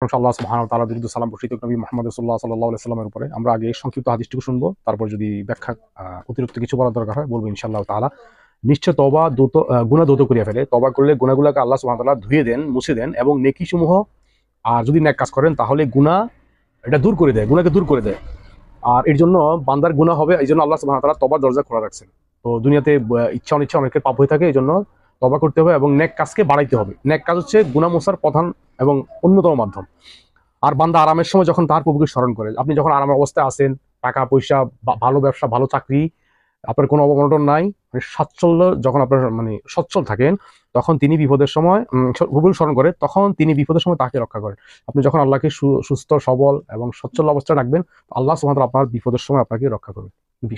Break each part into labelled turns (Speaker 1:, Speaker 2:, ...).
Speaker 1: প্রশংসা আল্লাহ সুবহানাহু ওয়া তাআলা দুরূদ ও সালাম বর্ষিত নবী মুহাম্মদ সাল্লাল্লাহু আলাইহি ওয়াসাল্লামের উপরে। আমরা আগে সংক্ষিপ্ত হাদিসটুকু শুনবো, তারপর যদি ব্যাখ্যা অতিরিক্ত কিছু বলার দরকার হয় বলবো ইনশাআল্লাহ তাআলা। নিশ্চয় তওবা দ্রুত গুনাহ দ্রুত করিয়া ফেলে। তওবা করলে গুনাহগুলোকে আল্লাহ সুবহানাহু ওয়া তাআলা ধুয়ে দেন, মুছে দেন এবং নেকিসমূহ আর যদি নেক কাজ করেন তাহলে গুনাহ এটা দূর করে দেয়, গুনাহকে দূর করে দেয়। আর এর জন্য বান্দার গুনাহ হবে, এই জন্য আল্লাহ সুবহানাহু ওয়া তাআলা তওবার দরজা খোলা রাখছেন। তো দুনিয়াতে ইচ্ছা অনিচ্ছা অনেকের পাপ হয়ে থাকে, এই জন্য তওবা করতে হবে এবং নেক কাজকে বাড়াইতে হবে। নেক কাজ হচ্ছে গুনাহ মোছার প্রধান এবং অন্যতম মাধ্যম। আর বান্দা আরামের সময় যখন তার প্রভুকে স্মরণ করে, আপনি যখন আরামের অবস্থায় আছেন, টাকা পয়সা, ভালো ব্যবসা, ভালো চাকরি, আপনার কোনো অবমন্ডন নাই, মানে সাচ্ছল্য, যখন আপনার মানে সচ্ছল থাকেন, তখন তিনি বিপদের সময় প্রভুকে স্মরণ করে, তখন তিনি বিপদের সময় তাকে রক্ষা করেন। আপনি যখন আল্লাহকে সুস্থ সবল এবং সচ্ছল অবস্থায় রাখবেন, আল্লাহ সুবহানাহু ওয়া তাআলা আপনার বিপদের সময় আপনাকে রক্ষা করবেন।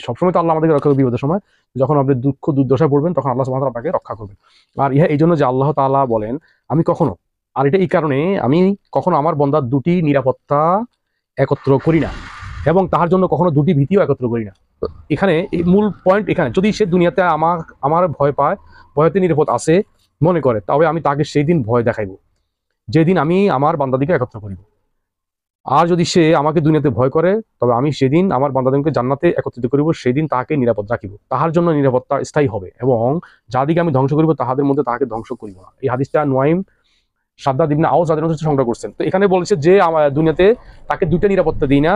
Speaker 1: সবসময় তো আল্লাহ আমাদেরকে রক্ষা করবে বিপদের সময়, যখন আপনি দুঃখ দুর্দশায় পড়বেন তখন আল্লাহ সুবহানাহু ওয়া তাআলা আপনাকে রক্ষা করবেন। আর ইহা এই জন্য যে আল্লাহ তাআলা বলেন, আমি কখনো, আর এটা এই কারণে, আমি কখনো আমার বান্দার দুটি নিরাপত্তা একত্র করি না এবং তাহার জন্য কখনো দুটি ভীতিও একত্র করি না। এখানে এই মূল পয়েন্ট এখানে, যদি সে দুনিয়াতে আমার ভয় পায়, ভয়তে নিরাপদ আছে মনে করে, তবে আমি তাকে সেই দিন ভয় দেখাইব যেদিন আমি আমার বান্দাদিকে একত্র করিব। আর যদি সে আমাকে দুনিয়াতে ভয় করে, তবে আমি সেদিন আমার বান্দাদেরকে জান্নাতে একত্রিত করিব, সেদিন তাহাকে নিরাপদ রাখিব। তাহার জন্য নিরাপত্তা স্থায়ী হবে এবং যাদিকে আমি ধ্বংস করিব তাহাদের মধ্যে তাহাকে ধ্বংস করিব না। এই হাদিসটা নুয়াইম শাদ্দাদ ইবনে আওস রাদিয়াল্লাহু আনহু সংগ্রহ করছেন। তো এখানে বলেছে যে দুনিয়াতে তাকে দুইটা নিরাপত্তা দিই না,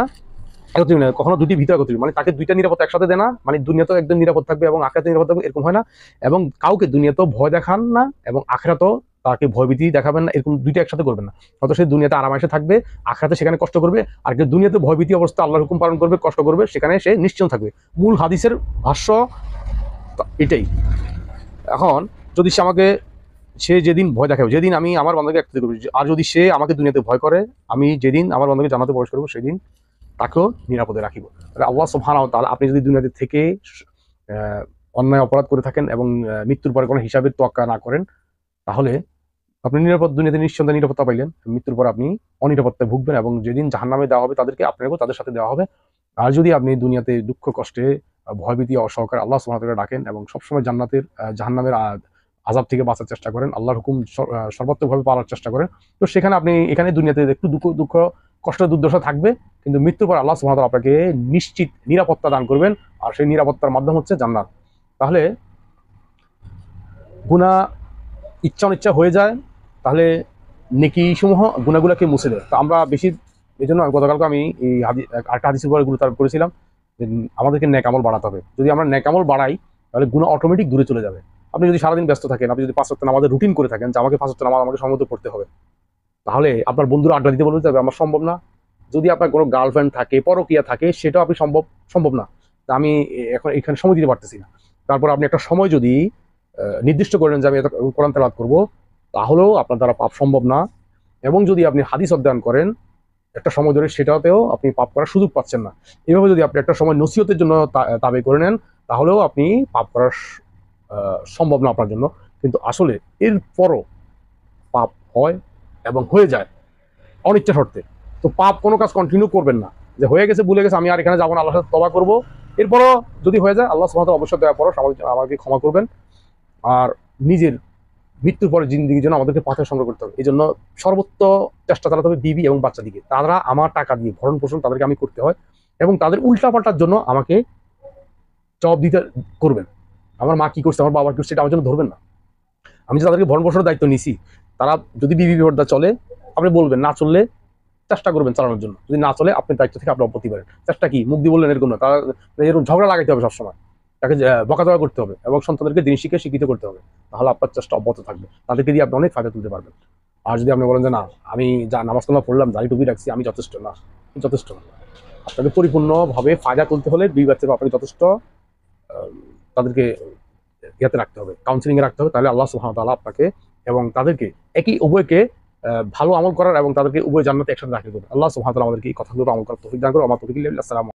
Speaker 1: একত্রিত না, কখনো দুটি ভিতরে একত্রিত, মানে তাকে দুইটা নিরাপত্তা একসাথে দেয় না, মানে দুনিয়াতেও একদম নিরাপদ থাকবে এবং আখিরাতে নিরাপদ থাকবে, এরকম হয় না। এবং কাউকে দুনিয়াতেও ভয় দেখান না এবং আখিরাতেও তাকে ভয়ভীতি দেখাবেন না, এরকম দুইটা একসাথে করবেন না। হয়তো সে দুনিয়াতে আরামাইশে থাকবে, আখিরাতে সেখানে কষ্ট করবে, আর কেউ দুনিয়াতে ভয়ভীতি অবস্থা আল্লাহর হুকুম পালন করবে, কষ্ট করবে, সেখানে সে নিশ্চিন্ত থাকবে। মূল হাদিসের ভাষ্য এটাই। এখন যদি সে যেদিন ভয় দেখাবে, যেদিন আমি আমার বান্দাকে একত্রিত করব, আর যদি সে আমাকে দুনিয়াতে ভয় করে, আমি যেদিন আমার বান্দাকে জান্নাতে প্রবেশ করবো সেদিন তাকেও নিরাপদে রাখিব। আল্লাহ সুবহানাহু ওয়া তাআলা, আপনি যদি দুনিয়াতে থেকে অন্যায় অপরাধ করে থাকেন এবং মৃত্যুর পরে কোনো হিসাবের তোয়াক্কা না করেন, তাহলে আপনি দুনিয়াতে নিঃসন্দেহে নিরাপত্তা পাইলেন, মৃত্যুর পর আপনি অনিরাপত্তায় ভুগবেন এবং যেদিন জাহান্নামে দেওয়া হবে তাদেরকে, আপনাকেও তাদের সাথে দেওয়া হবে। আর যদি আপনি দুনিয়াতে দুঃখ কষ্টে ভয়ভীতি অসহকারে আল্লাহ সুবহানাহু ওয়া তাআলা ডাকেন এবং সবসময় জাহান্নামের আযাব থেকে বাঁচার চেষ্টা করেন, আল্লাহর হুকুম সর্বাত্মকভাবে পালার চেষ্টা করেন, তো সেখানে আপনি এখানে দুনিয়াতে একটু দুঃখ কষ্ট দুর্দশা থাকবে, কিন্তু মৃত্যুর পর আল্লাহ সুবহানাহু ওয়া তাআলা আপনাকে নিশ্চিত নিরাপত্তা দান করবেন, আর সেই নিরাপত্তার মাধ্যম হচ্ছে জান্নাত। তাহলে গুনাহ ইচ্ছা অনিচ্ছা হয়ে যায়, তাহলে নেকি সমূহ গুনাহগুলোকে মুছে দেয়। তো আমরা বেশি, এই জন্য গতকালকে আমি এই আরেকটা হাদিসের উপরে গুরুত্ব আরোপ করেছিলাম যে আমাদেরকে নেক আমল বাড়াতে হবে। যদি আমরা নেক আমল বাড়াই তাহলে গুনাহ অটোমেটিক দূরে চলে যাবে। আপনি যদি সারাদিন ব্যস্ত থাকেন, আপনি যদি 5 ওয়াক্ত নামাজের রুটিন করে থাকেন যে আমাকে 5 ওয়াক্ত নামাজ আমাকে সময় মতো পড়তে হবে, তাহলে আপনার বন্ধুরা আড্ডা দিতে বলতে হবে আমার সম্ভব না। যদি আপনার কোনো গার্লফ্রেন্ড থাকে, পরকীয়া থাকে, সেটাও আপনি সম্ভব না, আমি এখন এখানে সময় দিতে পারতেছি না। তারপর আপনি একটা সময় যদি নির্দিষ্ট করেন যে আমি এত কোরআন তেলাওয়াত করবো, তাহলেও আপনার দ্বারা পাপ সম্ভব না। এবং যদি আপনি হাদিস অধ্যয়ন করেন একটা সময় ধরে, সেটাতেও আপনি পাপ করার সুযোগ পাচ্ছেন না। এইভাবে যদি আপনি একটা সময় নসিহতের জন্য তাবে করে নেন, তাহলেও আপনি পাপ করা সম্ভব না আপনার জন্য। কিন্তু আসলে এরপরও পাপ হয় এবং হয়ে যায় অনিচ্ছা শর্তে। তো পাপ কোনো কাজ কন্টিনিউ করবেন না, যে হয়ে গেছে ভুলে গেছে আমি আর এখানে যাবো না, আল্লাহর সাথে তওবা করবো। এরপরও যদি হয়ে যায় আল্লাহ সুবহানাহু ওয়া তাআলা অবশ্যই দয়া পরশ আমাকে ক্ষমা করবেন। আর নিজের মৃত্যুর পরে জিন্দেগির জন্য আমাদেরকে পাথর সংগ্রহ করতে হবে। এই জন্য সর্বোচ্চ চেষ্টা চালাতে হবে বিবি এবং বাচ্চা দিকে। তারা আমার টাকা দিয়ে ভরণ পোষণ তাদেরকে আমি করতে হয় এবং তাদের উল্টাপাল্টার জন্য আমাকে জবাব দিতে করবেন। আমার মা কি করছে, আমার বাবা কি করছে, এটা আমার জন্য ধরবেন না। আমি যে তাদেরকে ভরণ পোষণের দায়িত্ব নিছি, তারা যদি বিবি বিপদটা চলে আপনি বলবেন, না চললে চেষ্টা করবেন চালানোর জন্য, যদি না চলে আপনি দায়িত্ব থেকে আপনি অব্যাহতি পারেন। চেষ্টা কি মুখ দিয়ে বললেন এরকম না, তারা এরকম ঝগড়া লাগাইতে হবে সবসময়, তাকে বকাঝকা করতে হবে এবং সন্তানদেরকে দিন শিক্ষা শিক্ষিত করতে হবে, তাহলে আপনার চেষ্টা অব্যাহত থাকবে, তাদেরকে দিয়ে আপনি অনেক ফায়দা তুলতে পারবেন। আর যদি আপনি বলেন যে না আমি যা নামাজ কালাম পড়লাম, দাড়ি টুপি রাখছি, আমি যথেষ্ট না, যথেষ্ট না। আপনাকে পরিপূর্ণভাবে ফায়দা তুলতে হলে দুই বাচ্চা আপনাকে যথেষ্ট তাদেরকে ইয়াতে রাখতে হবে, কাউন্সিলিং এ রাখতে হবে, তাহলে আল্লাহ সুবহানাহু ওয়া তাআলা আপনাকে এবং তাদেরকে উভয়কে ভালো আমল করার এবং তাদেরকে উভয় জান্নাতে একসাথে রাখতে হবে। আল্লাহ সুবহানাহু ওয়া তাআলা আমাদেরকে এই কথাগুলো আমল করার তৌফিক দান করুন। আমার তৌফিক ইল্লাহি বিল্লাহ। আসসালামু